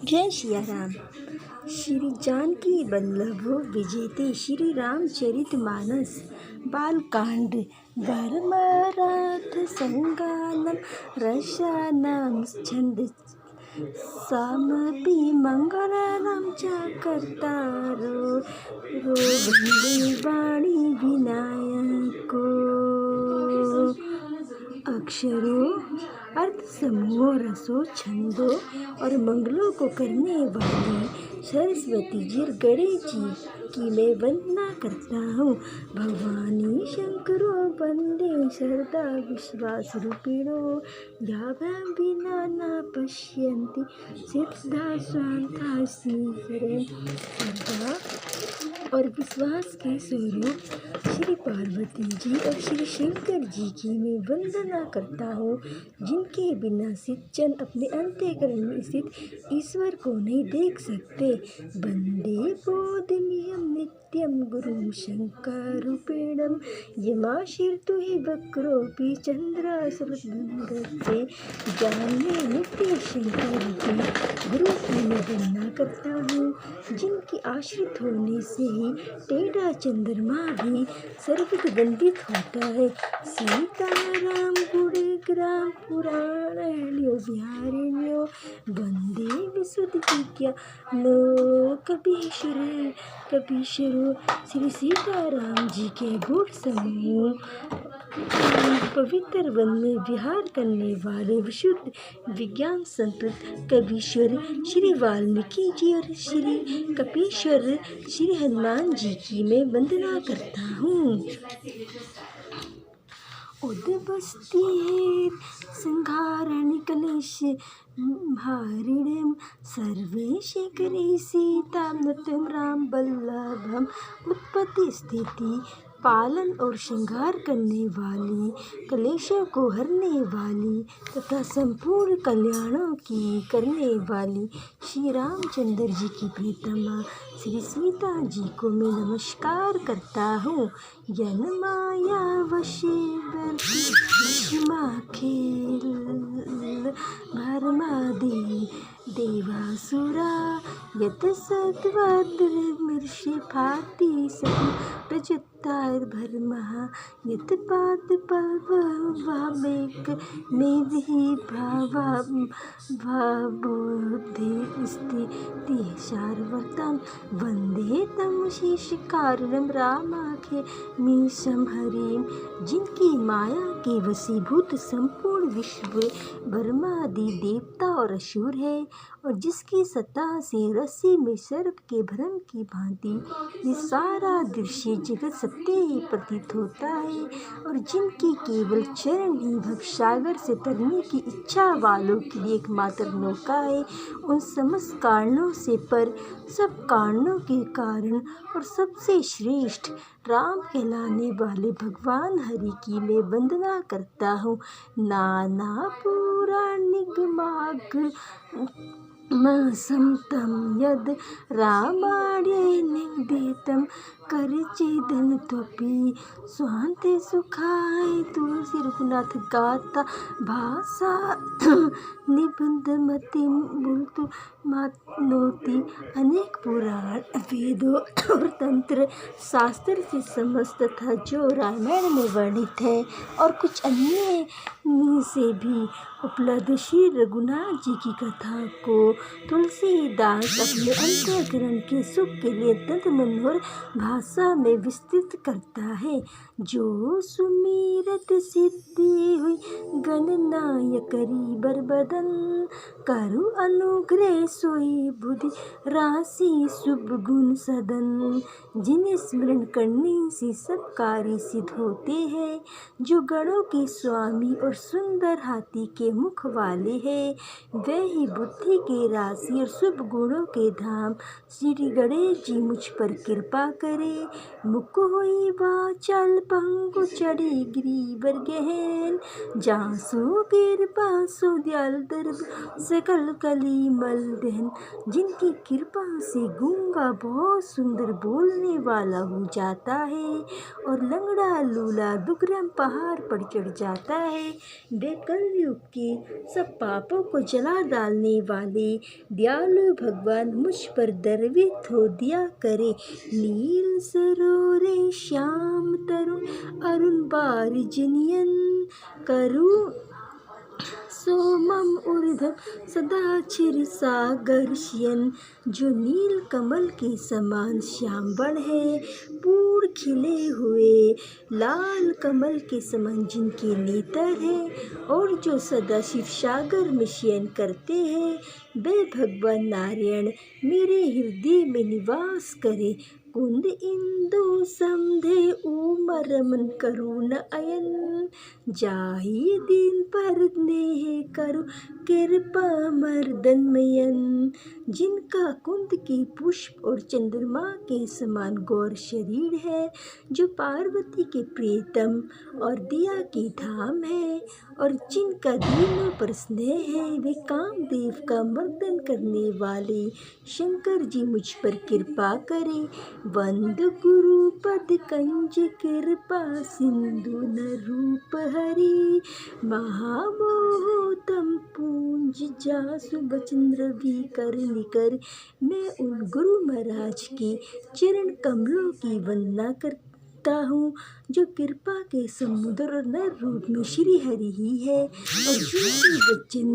जय सिया राम। श्री जानकी वल्लभो विजयते श्री रामचरितमानस बालकांड धर्मरथ संगानं रसानां छंद सामपि मंगलानां च कर्तारो वन्दे वाणी विनायको। अक्षरों अर्थ समूह रसों छंदों और मंगलों को करने वाली सरस्वती जी गणेश जी की मैं वंदना करता हूँ। भगवानी शंकरो वंदे सरदा विश्वास रूपिणो याभ्यां विना न पश्यन्ति सिद्धा स्वान्ता श्रीधरं और विश्वास के स्वरूप श्री पार्वती जी और श्री शंकर जी की मैं वंदना करता हूँ, जिनके बिना सिद्धजन अपने अंतःकरण में स्थित ईश्वर को नहीं देख सकते। वंदे बोधमियं नित्यं गुरुं शंकरूपिणं यमाशीर्तु हि वक्रोऽपि चन्द्रासुरभङ्गते। जानने नित्य शंकर जी गुरु की मैं वंदना करता हूँ, जिनके आश्रित होने से ही टेढ़ा चंद्रमा भी सर्वत वंदित होता है। सीताराम गुणग्राम पुराणो विहारिण्यो वंदे विशुद्ध विज्ञानो कपीश्वरो। श्री सीताराम जी के गुण समूह पवित्र वन में विहार करने वाले विशुद्ध विज्ञान संपन्न कपीश्वर श्री वाल्मीकि जी और श्री कपीश्वर श्री हनुमान जी की मैं वंदना करता हूँ। उद्वस्ति संहारणि कलेश हारिणीं सर्वेश करे सीतां नतं राम बल्लभम। उत्पत्ति स्थिति पालन और श्रृंगार करने वाली, कलेशों को हरने वाली तथा संपूर्ण कल्याणों की करने वाली श्री रामचंद्र जी की प्रियतमा श्री सीता जी को मैं नमस्कार करता हूँ। यन माया वशे खेल भरमादि देवासुरा यत सद्वद्मर्षि भाति प्रजुत्तार्भर्मः यत पाद पल्लवामेक मेधि भावबोधि स्थिति सारवतं वंदे तं शेषकारणं रामाख्य मीशं हरिं। जिनकी माया के वशीभूत संपूर्ण विश्व ब्रह्मादि देवता और असुर है और जिसकी सत्ता से रस्सी में सर्प के भ्रम की भांति ये सारा दृश्य जगत सत्य ही प्रतीत होता है और जिनकी केवल चरण ही भवसागर से तरने की इच्छा वालों के लिए एकमात्र नौका है, उन समस्त कारणों से पर सब कारणों के कारण और सबसे श्रेष्ठ राम कहलाने वाले भगवान हरि की मैं वंदना करता हूँ। नाना पुराणिक मार्ग समतं यद रामायणे निवेदितं करचेदन त्वपि स्वान्ते सुखाय तुलसी रघुनाथ गाथा भाषा निबंधमति मूलतु मातनोति। अनेक पुराण वेदों और तंत्र शास्त्र से समस्त तथा जो रामायण में वर्णित है और कुछ अन्य से भी उपलब्ध श्री रघुनाथ जी की कथा को तुलसीदास अपने अंतःकरण के सुख के लिए अत्यंत मनोहर भाषा में विस्तृत करता है। जो सुमिरत सिद्धि हुई गणनाय करी बरबदन करु अनुग्रह सोई बुद्धि राशि शुभ गुण सदन। जिन्हें स्मरण करने से सब कार्य सिद्ध होते हैं, जो गणों के स्वामी और सुंदर हाथी के मुख वाले हैं, वे ही बुद्धि के राशि और शुभ गुणों के धाम। श्री गणेश जी मुझ पर कृपा करें मुख होई वाचाल पंगु चढ़ी गिरीवर गहन। जासु कृपा सो दयाल दर्द सकल कली मल दहन। जिनकी कृपा से गूंगा बहुत सुंदर बोलने वाला हो जाता है और लंगड़ा लूला दुर्गम पहाड़ पर चढ़ जाता है। वे कलयुग के सब पापों को जला डालने वाले दयालु भगवान मुझ पर दर्वित हो दिया करे। नील सरोरे श्याम तरुण अरुण बारिजनियन करु सोमम ऊर्ध्व सदा क्षीर सागर शयन। जो नील कमल के समान श्याम वर्ण है, पूर्ण खिले हुए लाल कमल के समान जिनके नेत्र हैं और जो सदा शिव सागर में शयन करते हैं, वे भगवान नारायण मेरे हृदय में निवास करे। कुंद इंदु समधे उमर रमन करुण अयन। जाहि दीन पर नेह करु कृपा मर्दनमयन। जिनका कुंद के पुष्प और चंद्रमा के समान गौर शरीर है, जो पार्वती के प्रियतम और दिया के धाम है और जिनका दीनों पर स्नेह है, वे कामदेव का मर्दन करने वाले शंकर जी मुझ पर कृपा करें। वंद गुरु पद कंज कृपा सिंधु न रूप हरि। महामोहतम पूंज जासु बचन रवि कर निकर। मैं उन गुरु महाराज के चरण कमलों की वंदना करता हूँ जो कृपा के समुद्र और नर रूप में श्री हरि ही है और जिनके वचन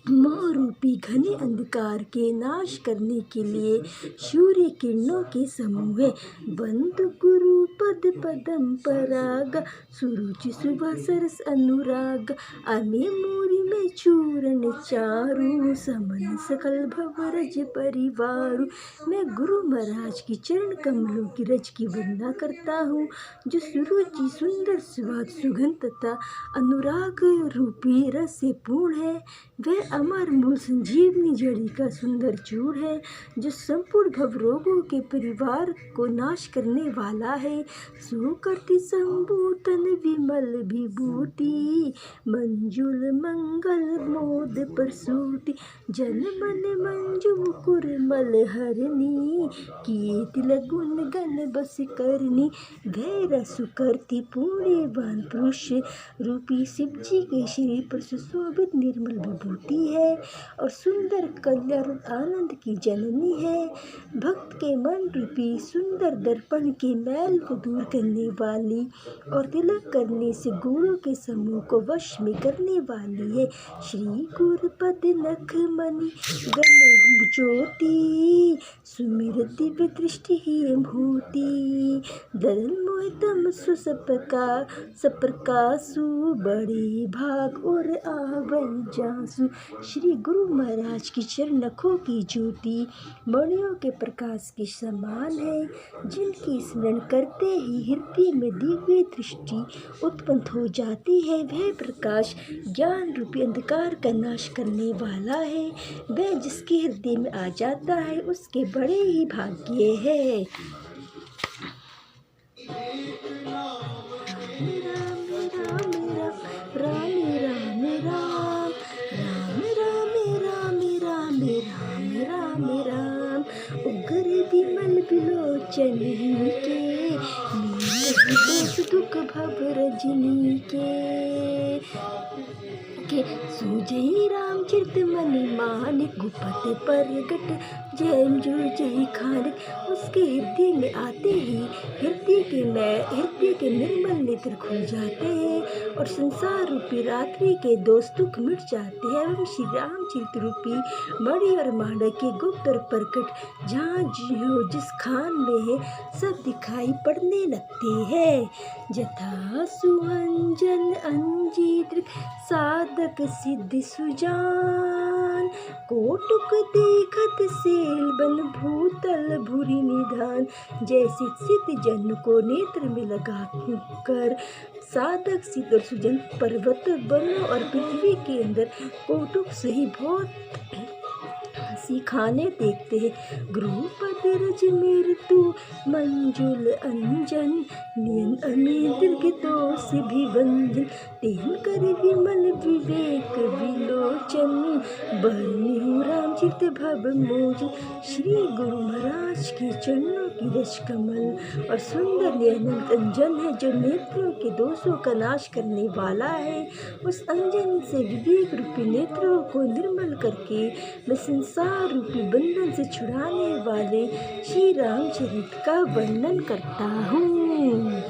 मोह रूपी घने अंधकार के नाश करने के लिए सूर्य किरणों के समूह है। बंद गुरु पद पदम पराग सुरुचि सुबह सरस अनुराग। अमे मोरी में चूरण चारु समन सकल भव रज परिवारु। मैं गुरु महाराज की चरण कमलों की रज की वंदना करता हूँ जो सुरुचि सुंदर स्वाद सुगंध तथा अनुराग रूपी रस से पूर्ण है। वह अमर मूल संजीवनी जड़ी का सुंदर चूड़ है जो संपूर्ण भव रोगों के परिवार को नाश करने वाला है। सुकृति संभूतन विमल विभूति मंजुल मंगल मोद प्रसूति। जन मन मंजु मुकुर मल हरनी कीर्ति गुण गण बस करनी। धैर्य सुकृति पुण्यवान पुरुष रूपी शिव जी के शरीर पर सुशोभित निर्मल विभूति है और सुंदर कल्याण आनंद की जननी है। भक्त के मन रूपी सुंदर दर्पण के मैल को दूर करने वाली और तिलक करने से गुरु के समूह को वश में करने वाली है। श्री गुरु पद नख मणि गण ज्योति सुमिर दिव्य दृष्टि ही होती। दलन मोहितम सप्रकाशु बड़े भाग और आवई जासु। श्री गुरु महाराज की चरण नखों की ज्योति मणियों के प्रकाश के समान है। जिनकी स्मरण करते ही हृदय में दिव्य दृष्टि उत्पन्न हो जाती है। वह प्रकाश ज्ञान रूपी अंधकार का नाश करने वाला है। वह जिसके हृदय में आ जाता है उसके बड़े ही भाग्य है। उग्र विमल बिलोचन के दुख भव रजनी के सुजय राम चित मणि मानिक गुपत परगट जैम जो जय खानिक। उसके हृदय में आते ही हृदय के निर्मल नेत्र खुल जाते हैं और संसार रूपी रात्रि के दोष दुख मिट जाते हैं एवं श्री रामचरित रूपी मणि और मांडव के गुप्त और प्रकट जहाँ जिस खान में है सब दिखाई पड़ने लगते हैं। जथा सुअंजन अंजीद्र साधक सिद्धि सुजान कोटुक देखत सेल बन भूतल भूरि निधान। जैसे सिद्ध जन को नेत्र में लगा कर साधक सिद्ध और सुजन पर्वत वनों और पृथ्वी के अंदर कोटुक से ही बहुत हंसी खाने देखते हैं। गुरुपद के रज मेर तू मंजुल अंजन नियन अमीर के दोष भी वंजन तेन कर विमल विवेक विलोचन बरनिहु राम चित भव मोज। श्री गुरु महाराज के चरणों की रज कमल और सुंदर अनंत अंजन है जो नेत्रों के दोषों का नाश करने वाला है। उस अंजन से विवेक रूपी नेत्रों को निर्मल करके मैं संसार रूपी बंधन से छुड़ाने वाले श्री रामचरित का वर्णन करता हूँ।